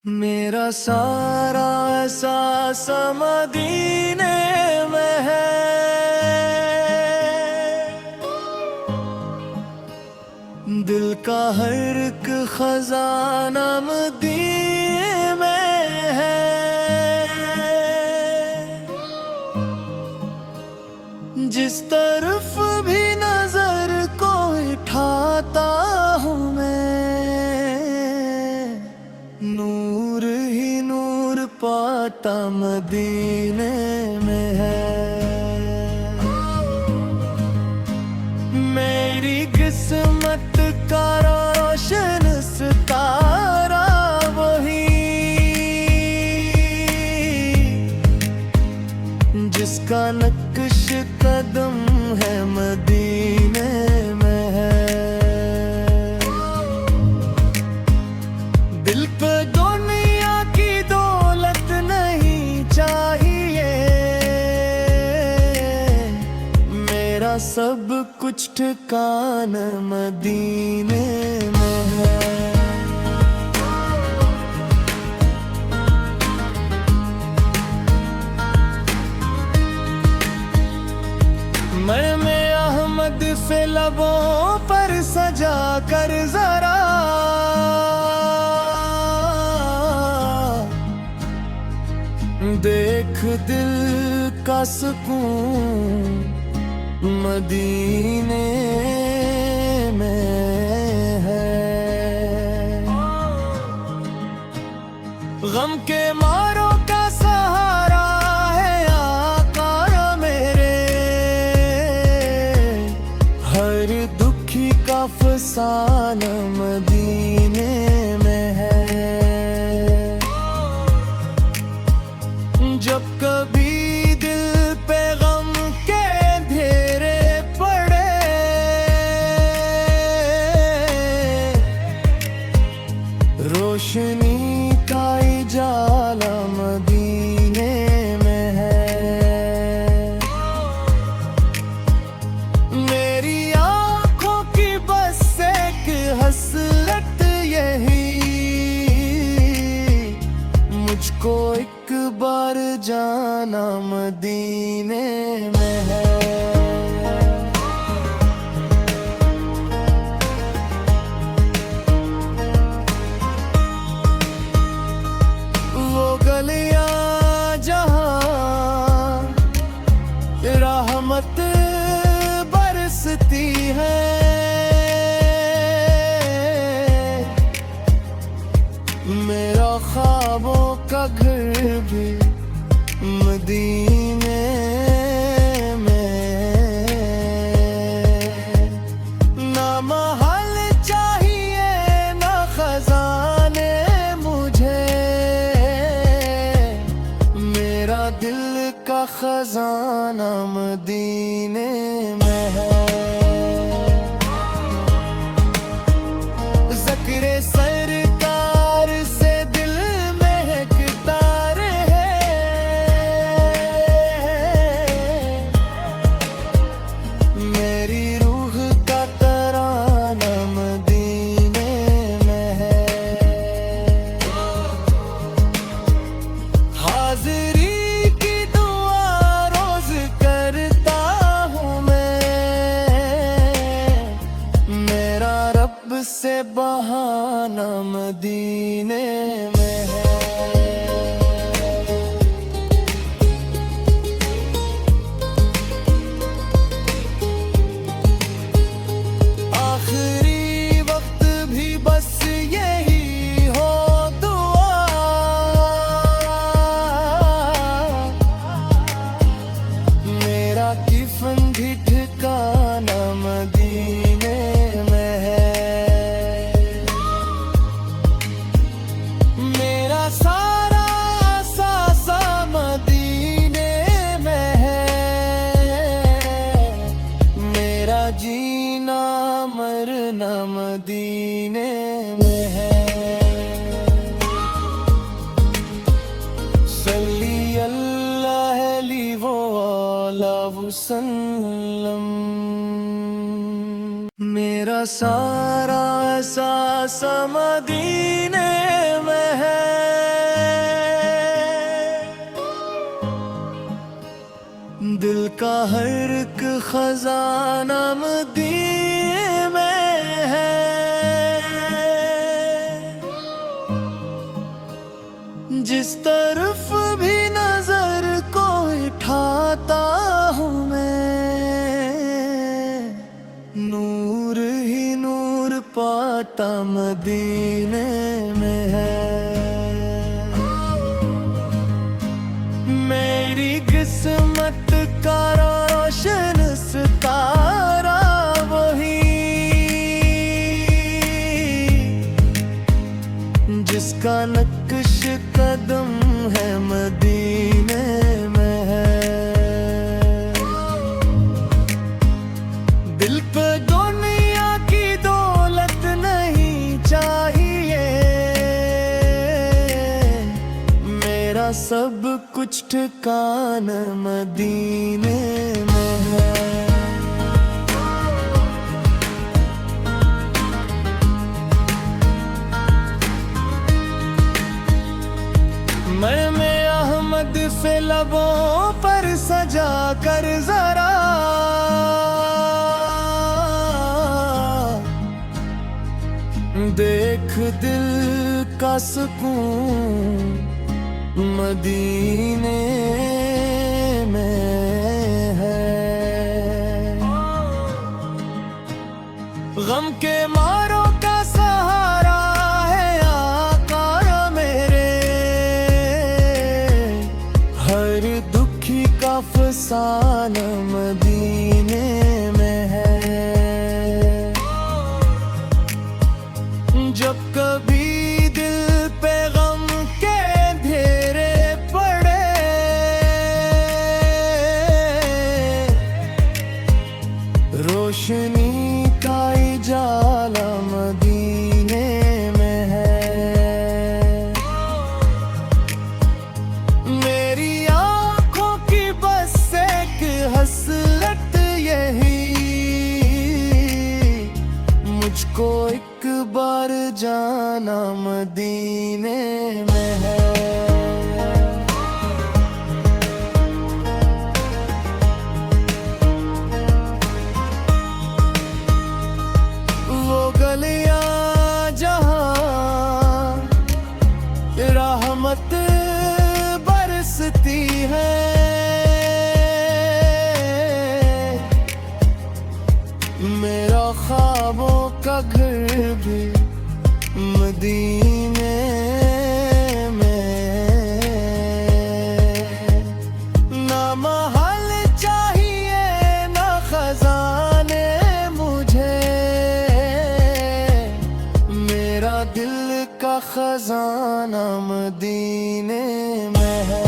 मेरा सारा एहसास मदीने में है। दिल का हर एक खजाना मदीने में है। जिस तरफ भी नजर को उठाता हूँ मैं, नूर ही नूर पाता मदीने में है। मेरी किस्मत का रोशन सितारा वही, जिसका नक्श कदम है मदीने में है। दिल पे दुनिया की दौलत नहीं चाहिए, मेरा सब कुछ ठिकाना मदीने में है। मैं अहमद से लबों पर सजा कर जरा देख दिल का सुकून मदीने में है। गम के मारों का सहारा है आका मेरे, हर दुखी का फसाना मदीने में है। जब कभी दिल पे गम के घेरे पड़े, रोशनी का उजाला मदीने में है। मेरी आँखों की बस एक हसरत यही, मुझको एक बार जाना मदीने में है। वो गलियां जहां रहमत बरसती है, मेरा ख्वाबों का घर भी मदीने में। ना महल चाहिए ना खजाने मुझे, मेरा दिल का खजाना मदीने में है। ज़िक्र सरकार से दिल महकता रहे, मेरी रूह का तराना मदीने में है। हाज़िरी की दुआ रोज करता हूँ मैं, मेरा रब से बहाना मदीने में है। आखिरी वक्त भी बस यही हो दुआ, मेरा किफन भी ठिकाना मदीने में है। मेरा सारा सासा मदीने में है, मेरा जीना मरना मदीने में है। सल्ली अल्लाह अली वो आला वसल्लम। मेरा सारा एहसास मदीने में है। का हर एक खजाना मदीने में है। जिस तरफ भी नजर को उठाता हूँ मैं, नूर ही नूर पाता मदीने में है। मेरी किस्मत का रोशन सितारा वही, जिसका नक्श कदम है मदीने में है। दिल पे दुनिया की दौलत नहीं चाहिए, मेरा सब कुछ ठिकाना मदीने में है। मैं अहमद से लबों पर सजा कर जरा देख दिल का सुकून मदीने में है। गम के मारों का सहारा है आका मेरे, हर दुखी का फसाना मदीने में है। जब कभी दिल पे गम के अंधेरे पड़े, रोशनी का उजाला मदीने में है। मेरी आँखों की बस एक हसरत यही, मुझको एक बार जाना मदीने में है। वो गलियां जहां रहमत बरसती है, मेरा ख्वाबों का घर भी मदीने में। ना महल चाहिए ना खजाने मुझे, मेरा दिल का खजाना मदीने में है।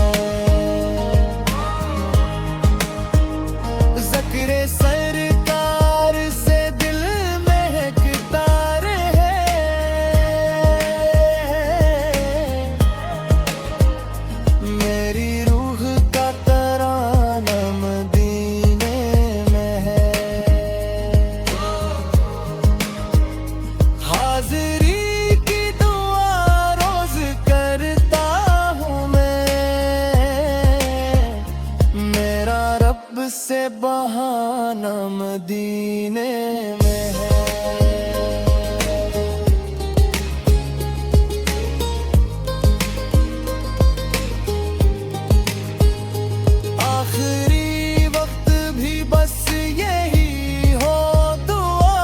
ज़िक्र सरकार से दिल महकता रहे, मेरी रूह का तराना मदीने में है। हाज़िरी की दुआ रोज करता हूँ मैं, मेरा रब से बहाना मदीने में है। आखिरी वक्त भी बस यही हो दुआ,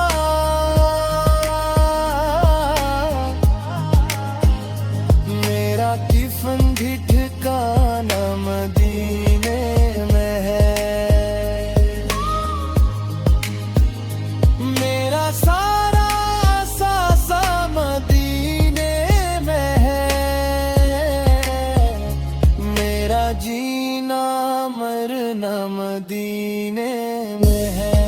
मेरा किफन भी ठिकाना मदीने में है। मेरा सारा सासा मदीने में है, मेरा जीना मरना मदीने में है।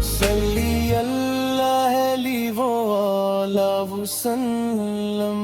सल्ली अल्लाह अली वो आला वसल्लम।